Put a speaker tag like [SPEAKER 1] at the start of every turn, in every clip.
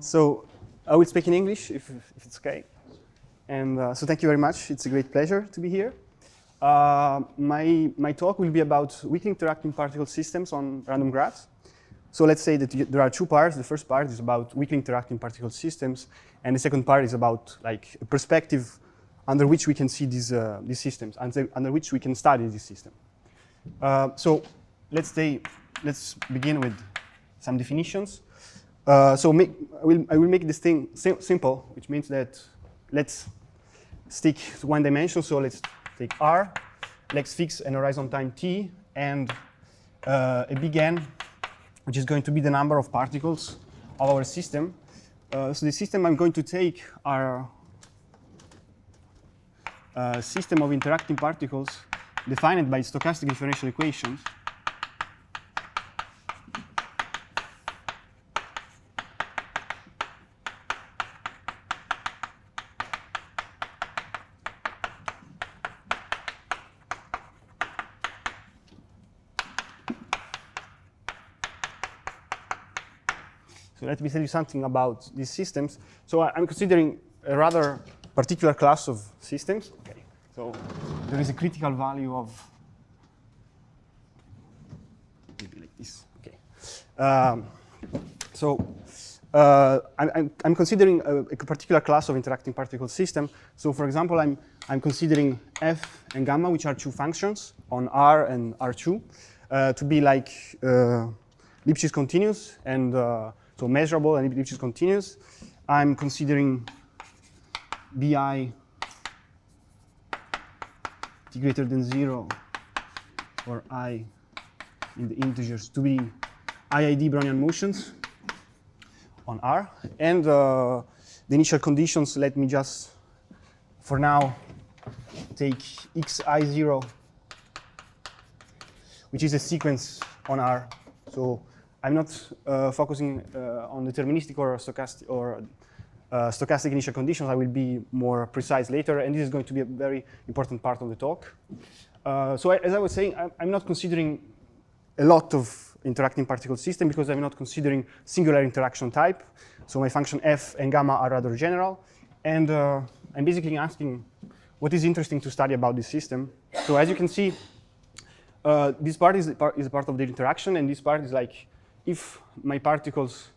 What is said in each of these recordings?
[SPEAKER 1] So I will speak in English if it's okay. And so thank you very much. It's a great pleasure to be here. My talk will be about weakly interacting particle systems on random graphs. So let's say that there are two parts. The first part is about weakly interacting particle systems, and the second part is about like a perspective under which we can see these systems, under which we can study this system. So let's begin with some definitions. So I will make this thing simple, which means that let's stick to one dimension. So let's take R, let's fix an horizon time t, and a big N, which is going to be the number of particles of our system. So the system I'm going to take are a system of interacting particles defined by stochastic differential equations. So let me tell you something about these systems. So I'm considering a rather particular class of systems. Okay. So there is a critical value of maybe like this. Okay. I'm considering a particular class of interacting particle system. So for example, I'm considering f and gamma, which are two functions on R and R2, to be like Lipschitz continuous and so measurable and Lipschitz continuous. I'm considering bi t greater than 0 or I in the integers to be IID Brownian motions on R. And the initial conditions, let me just, for now, take xi0, which is a sequence on R. So I'm not focusing on deterministic or stochastic initial conditions. I will be more precise later, and this is going to be a very important part of the talk. So as I was saying, I'm not considering a lot of interacting particle system because I'm not considering singular interaction type. So my function f and gamma are rather general, and I'm basically asking what is interesting to study about this system. So as you can see, this part is a part of the interaction, and this part is like if my particles,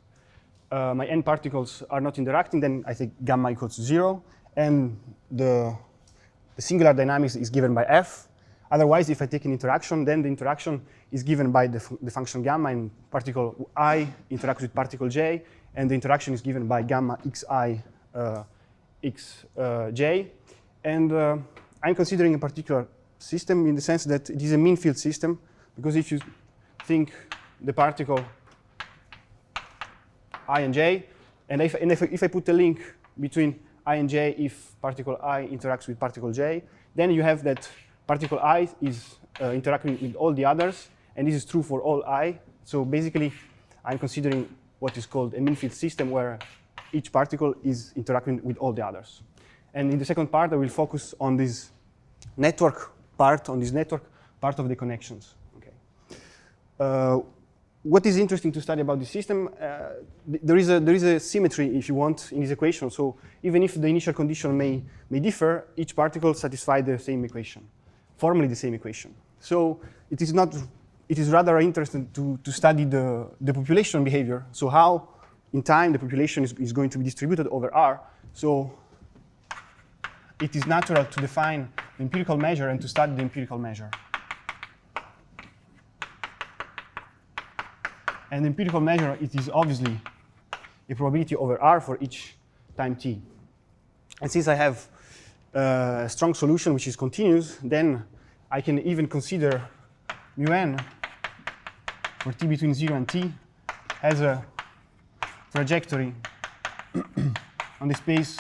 [SPEAKER 1] my n particles are not interacting, then I think gamma equals 0, and the singular dynamics is given by f. Otherwise, if I take an interaction, then the interaction is given by the function gamma, and particle I interacts with particle j, and the interaction is given by gamma xi xj. And I'm considering a particular system in the sense that it is a mean field system, because if you think the particle I and j, and if I put a link between I and j if particle I interacts with particle j, then you have that particle I is interacting with all the others, and this is true for all I. So basically, I'm considering what is called a mean field system where each particle is interacting with all the others. And in the second part, I will focus on this network part, of the connections. Okay. What is interesting to study about this system? There is a symmetry, if you want, in this equation. So even if the initial condition may differ, each particle satisfies the same equation, formally the same equation. So it is rather interesting to study the population behavior. So how, in time, the population is going to be distributed over R. So it is natural to define the empirical measure and to study the empirical measure. And the empirical measure, it is obviously a probability over R for each time t. And since I have a strong solution which is continuous, then I can even consider mu n for t between 0 and t as a trajectory on the space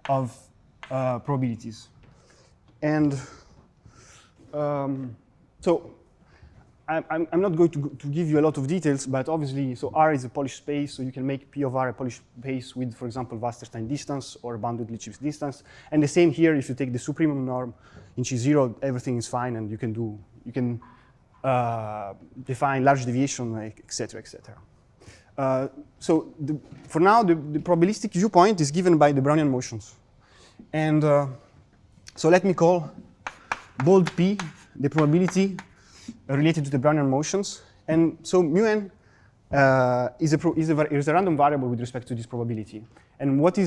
[SPEAKER 1] of probabilities. And so I'm not going to give you a lot of details, but obviously, so R is a Polish space, so you can make P of R a Polish space with, for example, Wasserstein distance or bounded Lipschitz distance. And the same here, if you take the supremum norm in Chi0, everything is fine, and you can define large deviation, like, et cetera, et cetera. For now, the probabilistic viewpoint is given by the Brownian motions. And so let me call bold P the probability related to the Brownian motions. And so mu n is a random variable with respect to this probability. And what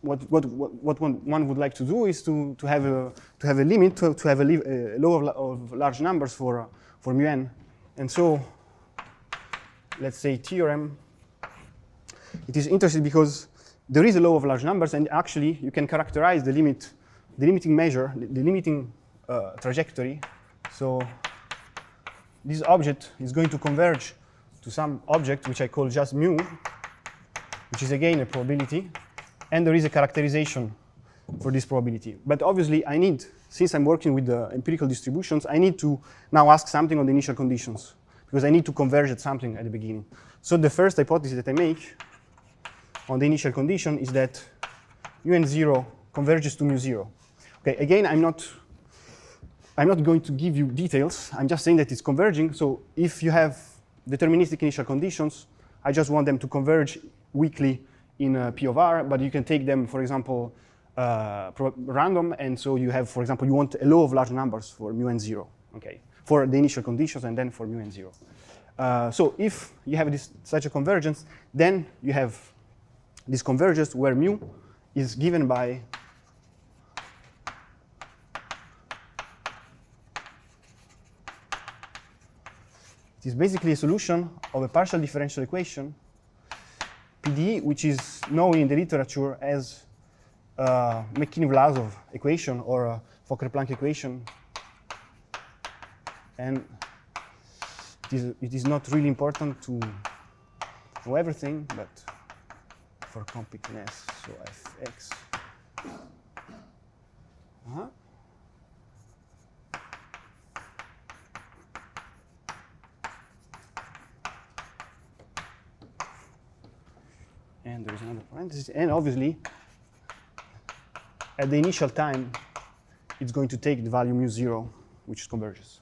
[SPEAKER 1] one would like to do is to have a limit, to have a law of large numbers for mu n. And so let's say theorem. It is interesting because there is a law of large numbers, and actually you can characterize the limiting measure, the limiting trajectory. So this object is going to converge to some object which I call just mu, which is again a probability, and there is a characterization for this probability. But obviously I need, since I'm working with the empirical distributions, I need to now ask something on the initial conditions, because I need to converge at something at the beginning. So the first hypothesis that I make on the initial condition is that un0 converges to mu0. Okay, again, I'm not going to give you details. I'm just saying that it's converging. So if you have deterministic initial conditions, I just want them to converge weakly in P of R, but you can take them, for example, random, and so you have, for example, you want a law of large numbers for mu n0, okay, for the initial conditions and then for mu n0. So if you have such a convergence, then you have this convergence where mu is given by it is basically a solution of a partial differential equation, PDE, which is known in the literature as McKinney-Vlasov equation or Fokker-Planck equation. And it is not really important to know everything, but for compactness, so fx. And there is another parenthesis, and obviously, at the initial time, it's going to take the value mu0, which converges.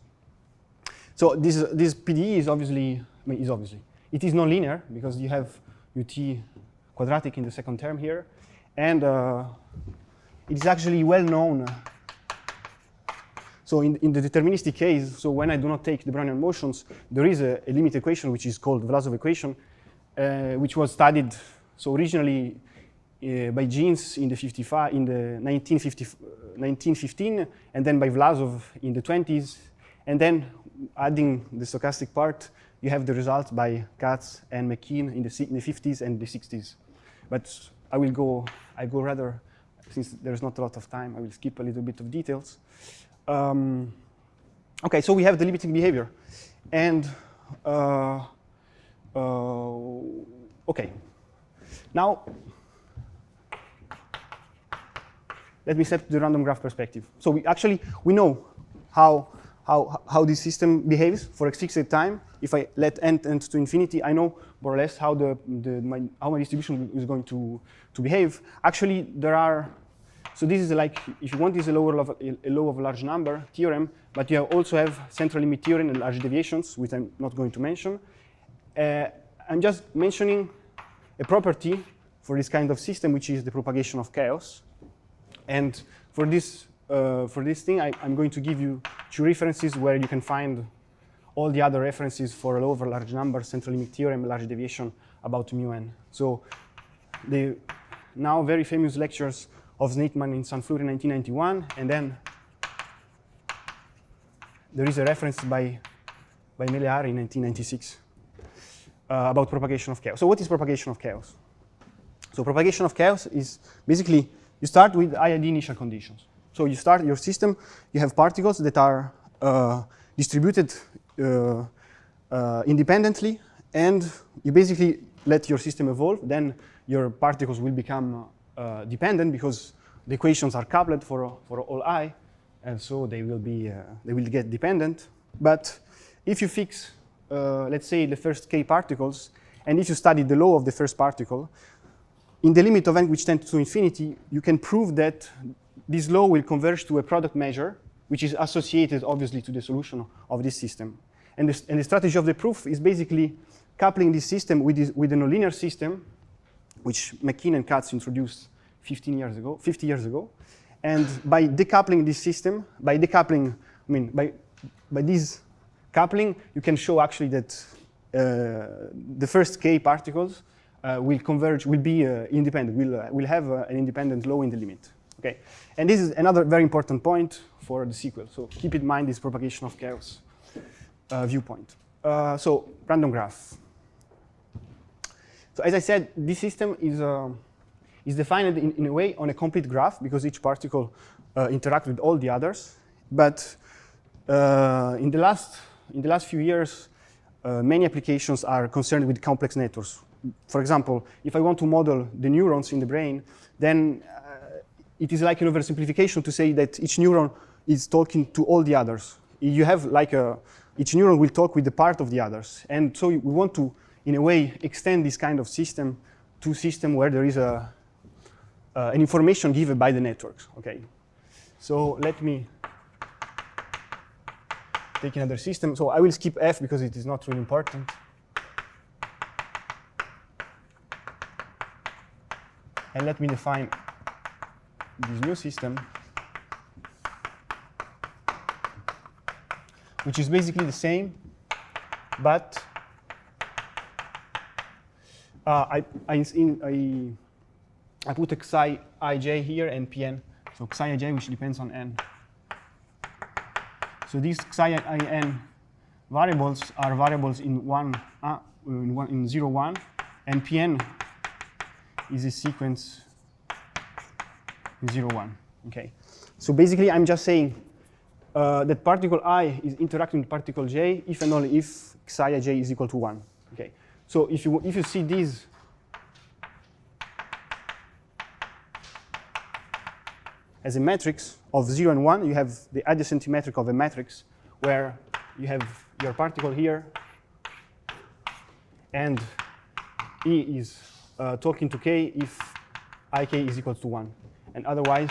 [SPEAKER 1] So this PDE is obviously, it is nonlinear because you have ut quadratic in the second term here, and it is actually well known. So in the deterministic case, so when I do not take the Brownian motions, there is a limit equation which is called Vlasov equation, which was studied so originally by Jeans in the 1915, and then by Vlasov in the 20s, and then adding the stochastic part, you have the results by Katz and McKean in the 50s and the 60s. But I go rather, since there's not a lot of time, I will skip a little bit of details. Okay, so we have the limiting behavior. And, okay. Now, let me set the random graph perspective. So we know how this system behaves for a fixed time. If I let n tend to infinity, I know more or less how how my distribution is going to behave. Actually, there are, so this is like, if you want, this is a law of large number theorem, but you also have central limit theorem and large deviations, which I'm not going to mention. I'm just mentioning a property for this kind of system, which is the propagation of chaos. And for this thing, I'm going to give you two references where you can find all the other references for a law over large numbers, central limit theorem, large deviation about mu n. So the now very famous lectures of Sneitman in St. Flour in 1991, and then there is a reference by Melear in 1996 about propagation of chaos. So what is propagation of chaos? So propagation of chaos is basically you start with IID initial conditions. So you start your system, you have particles that are distributed independently, and you basically let your system evolve. Then your particles will become dependent because the equations are coupled for all I, and so they will get dependent. But if you fix, let's say, the first k particles, and if you study the law of the first particle, in the limit of n which tends to infinity, you can prove that this law will converge to a product measure, which is associated, obviously, to the solution of this system. And the strategy of the proof is basically coupling this system with a nonlinear system, which McKean and Katz introduced 50 years ago. And by decoupling this system, by this coupling, you can show actually that the first k particles will converge, will be independent, will have an independent law in the limit. Okay, and this is another very important point for the sequel. So keep in mind this propagation of chaos viewpoint. So random graph. So as I said, this system is defined in a way on a complete graph because each particle interacts with all the others. But in the last few years, many applications are concerned with complex networks. For example, if I want to model the neurons in the brain, then it is like an oversimplification to say that each neuron is talking to all the others. You have like each neuron will talk with the part of the others. And so we want to, in a way, extend this kind of system to a system where there is an information given by the networks. Okay. So let me take another system. So I will skip F because it is not really important. And let me define this new system, which is basically the same, but I put a psi ij here and pn. So psi ij, which depends on n. So these psi in variables are variables in 0, 1, and pn is a sequence in 0, 1. Okay. So basically, I'm just saying that particle I is interacting with particle j if and only if psi ij is equal to 1. Okay. So if you see these as a matrix of 0 and 1, you have the adjacent symmetric of a matrix where you have your particle here, and E is talking to k if ik is equal to 1. And otherwise,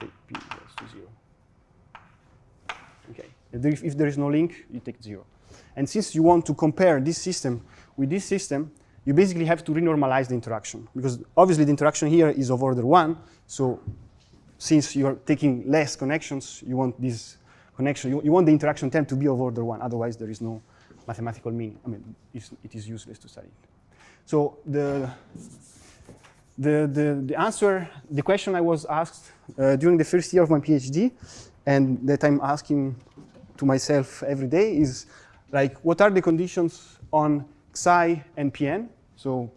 [SPEAKER 1] say p equals to 0. Okay. If there is no link, you take 0. And since you want to compare this system with this system, you basically have to renormalize the interaction. Because obviously the interaction here is of order 1. So since you're taking less connections, you want this connection, you want the interaction term to be of order 1. Otherwise, there is no mathematical meaning. I mean, it is useless to study it. So the answer, the question I was asked during the first year of my PhD, and that I'm asking to myself every day is, like, what are the conditions on psi and pn? So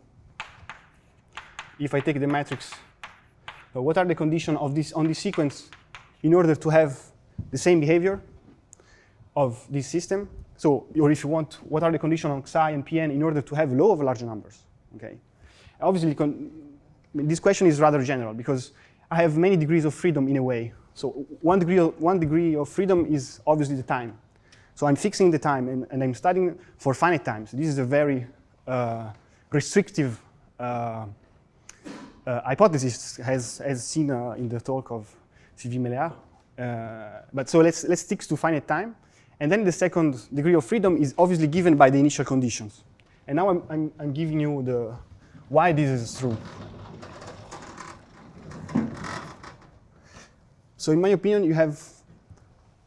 [SPEAKER 1] if I take the matrix, so what are the conditions of this on this sequence in order to have the same behavior of this system? So, or if you want, what are the conditions on psi and pn in order to have law of large numbers? Okay. Obviously, this question is rather general because I have many degrees of freedom in a way. So one degree of freedom is obviously the time. So I'm fixing the time and I'm studying for finite times. This is a very restrictive hypothesis as seen in the talk of Sylvie Méliard. But so let's stick to finite time. And then the second degree of freedom is obviously given by the initial conditions. And now I'm giving you the why this is true. So in my opinion, you have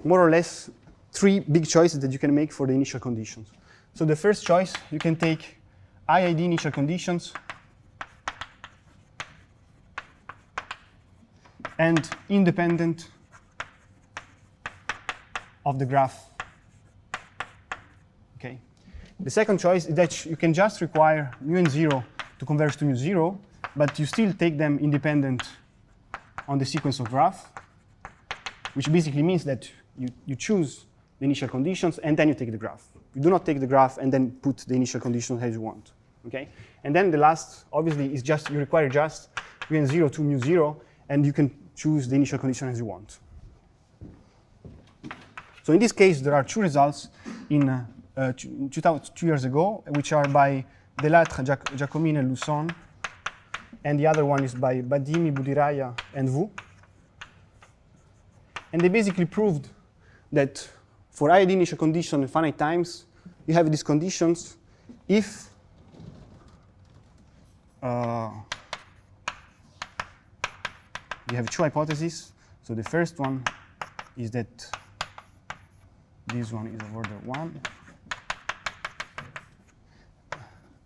[SPEAKER 1] more or less 3 big choices that you can make for the initial conditions. So the first choice, you can take IID initial conditions and independent of the graph. Okay. The second choice is that you can just require mu and 0 to converge to mu 0, but you still take them independent on the sequence of graph, which basically means that you choose the initial conditions and then you take the graph. You do not take the graph and then put the initial conditions as you want. Okay? And then the last, obviously, is just you require just mu and 0 to mu 0, and you can choose the initial condition as you want. So in this case, there are 2 results in 2 years ago, which are by Delattre, Giacomini, and Lusson, and the other one is by Badimi, Budiraya, and Wu. And they basically proved that for IID initial condition in finite times, you have these conditions if you have two hypotheses. So the first one is that this one is of order 1.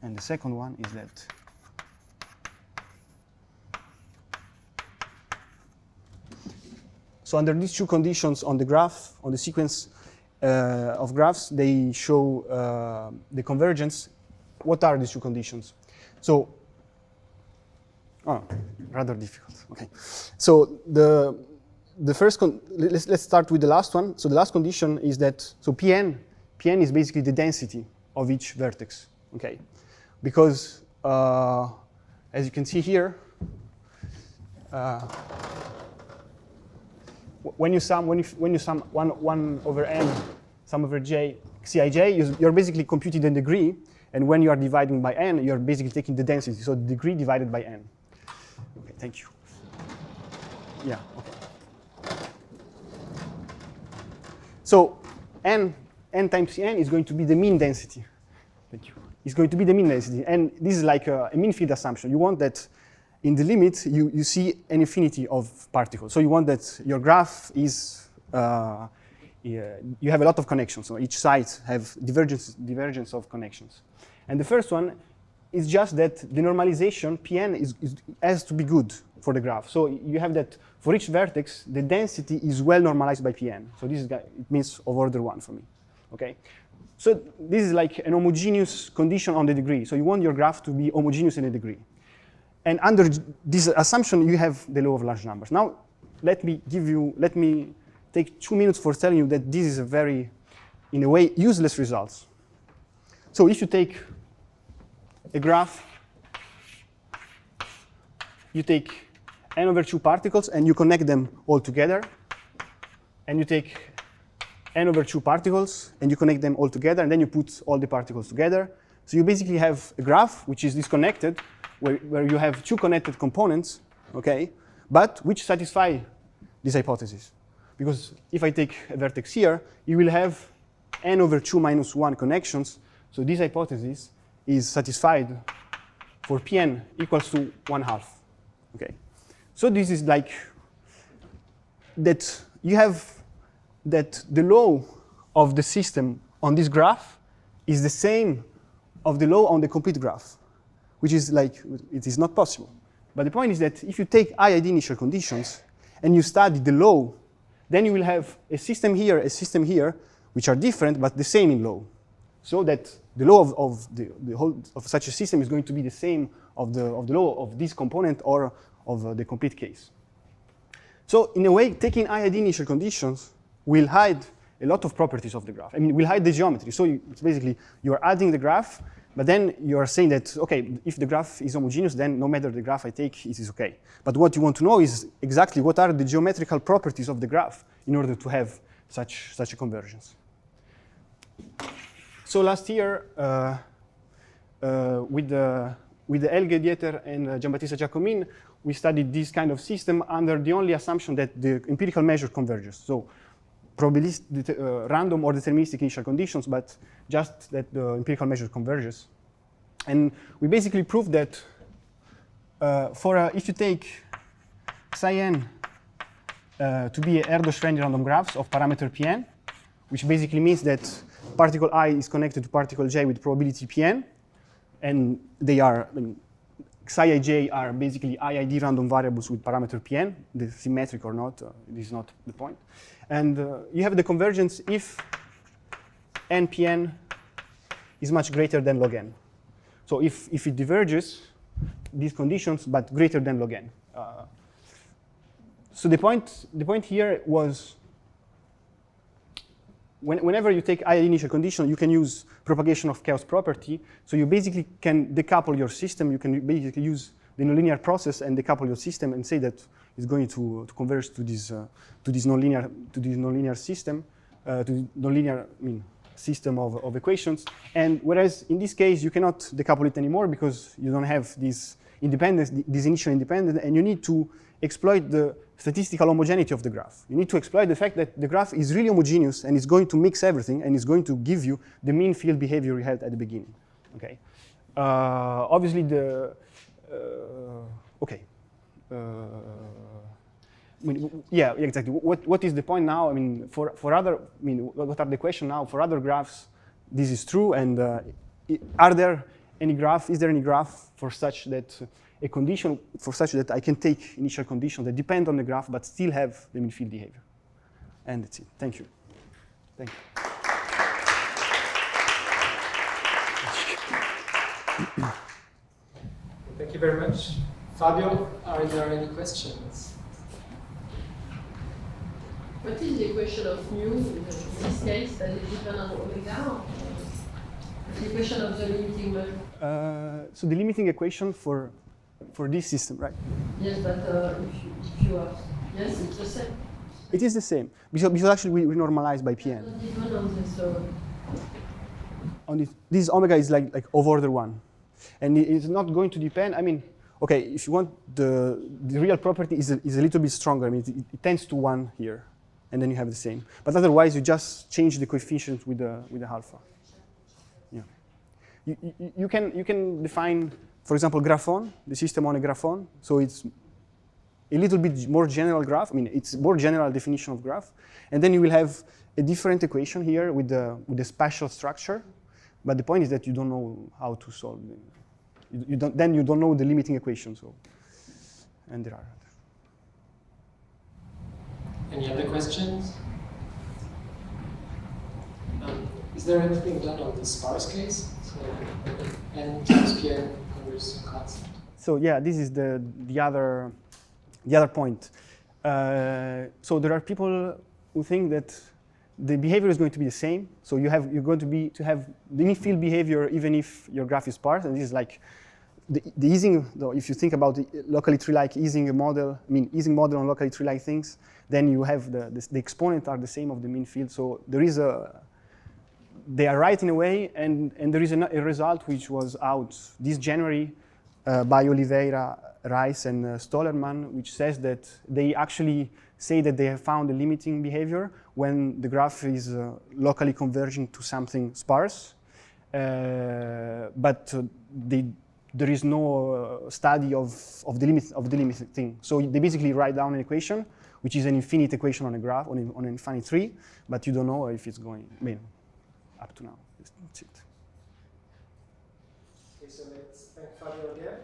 [SPEAKER 1] And the second one is that so under these two conditions on the graph, on the sequence of graphs, they show the convergence. What are these two conditions? So, rather difficult. Okay. So the first, let's start with the last one. So the last condition is that, so Pn is basically the density of each vertex. Okay. Because as you can see here, when you sum 1 over n, sum over j, Cij, you're basically computing the degree, and when you are dividing by n, you're basically taking the density, so the degree divided by n. Okay, thank you. Yeah, okay. So n times n is going to be the mean density. Thank you. It's going to be the mean density, and this is like a mean field assumption. You want that in the limit, you see an infinity of particles. So you want that your graph is, you have a lot of connections. So each side have divergence of connections. And the first one is just that the normalization, Pn, has to be good for the graph. So you have that for each vertex, the density is well normalized by Pn. So this is, it means of order 1 for me. Okay. So this is like an homogeneous condition on the degree. So you want your graph to be homogeneous in a degree. And under this assumption, you have the law of large numbers. Now, let me take 2 minutes for telling you that this is a very, in a way, useless result. So if you take a graph, you take n over 2 particles and you connect them all together, and you take n over 2 particles and you connect them all together, and then you put all the particles together. So you basically have a graph which is disconnected, where you have 2 connected components, okay, but which satisfy this hypothesis. Because if I take a vertex here, you will have n over 2 minus 1 connections. So this hypothesis is satisfied for Pn equals to 1/2. Okay. So this is like that you have that the law of the system on this graph is the same of the law on the complete graph, which is like, it is not possible. But the point is that if you take IID initial conditions and you study the law, then you will have a system here, which are different but the same in law. So that the law of the whole of such a system is going to be the same of the law of this component or of the complete case. So in a way, taking IID initial conditions will hide a lot of properties of the graph. I mean, will hide the geometry. So it's basically you're adding the graph, but then you're saying that, okay, if the graph is homogeneous, then no matter the graph I take, it is okay. But what you want to know is exactly what are the geometrical properties of the graph in order to have such a convergence. So last year, with the Helge Dieter and Giambattista Giacomin, we studied this kind of system under the only assumption that the empirical measure converges. So probabilistic, random or deterministic initial conditions, but just that the empirical measure converges. And we basically proved that if you take psi n to be a Erdős-Renyi random graphs of parameter Pn, which basically means that particle I is connected to particle j with probability Pn, and they are, psi ij are basically IID random variables with parameter Pn, the symmetric or not, this is not the point. And you have the convergence if nPn is much greater than log n. So if it diverges, these conditions, but greater than log n. So the point here was, whenever you take IID initial condition, you can use propagation of chaos property. So you basically can decouple your system. You can basically use the nonlinear process and decouple your system and say that it's going to converge to this nonlinear system, to nonlinear system of equations. And whereas in this case you cannot decouple it anymore because you don't have this independence, this initial independence, and you need to exploit the statistical homogeneity of the graph. You need to exploit the fact that the graph is really homogeneous and is going to mix everything and is going to give you the mean field behavior you had at the beginning. Okay. Obviously, okay. I mean, yeah, exactly. What is the point now? I mean, for other, I mean, what are the questions now? For other graphs, this is true. And are there any graph? Is there any graph for such that a condition for such that I can take initial conditions that depend on the graph but still have the mean field behavior? And that's it. Thank you. Thank you.
[SPEAKER 2] Thank you very much. Fabio, are there any questions?
[SPEAKER 3] What is the equation of mu in this case? Does it depend on omega? The equation of the limiting measure?
[SPEAKER 1] So the limiting equation for this system, right?
[SPEAKER 3] Yes, but if you have, yes, it's the same.
[SPEAKER 1] It is the same because actually we normalize by Pn.
[SPEAKER 3] Not depend on this. So
[SPEAKER 1] On this omega is like of order 1, and it's not going to depend. I mean, okay, if you want the real property is a little bit stronger. I mean, it tends to 1 here, and then you have the same. But otherwise, you just change the coefficient with the alpha. Yeah. You can define, for example, graphon, the system on a graphon. So it's a little bit more general graph. I mean, it's more general definition of graph, and then you will have a different equation here with the spatial structure. But the point is that you don't know how to solve it. Then you don't know the limiting equation. So, and there are.
[SPEAKER 2] Any other questions? Is there anything done on the sparse case? So, n times Pn converges to constant.
[SPEAKER 1] So yeah, this is the other point. So there are people who think that the behavior is going to be the same. So you're going to have the mean field behavior even if your graph is sparse. And this is like the Ising. Though, if you think about the locally tree-like Ising model, I mean Ising model on locally tree-like things, then you have the exponents are the same of the mean field. So there is they are right in a way, and there is a result which was out this January by Oliveira, Rice, and Stollerman, which says that they actually say that they have found a limiting behavior when the graph is locally converging to something sparse, but there is no study of the limit thing. So they basically write down an equation, which is an infinite equation on a graph on an infinite tree, but you don't know if it's going. I mean, up to now, that's it.
[SPEAKER 2] Okay, so let's thank Fabio again.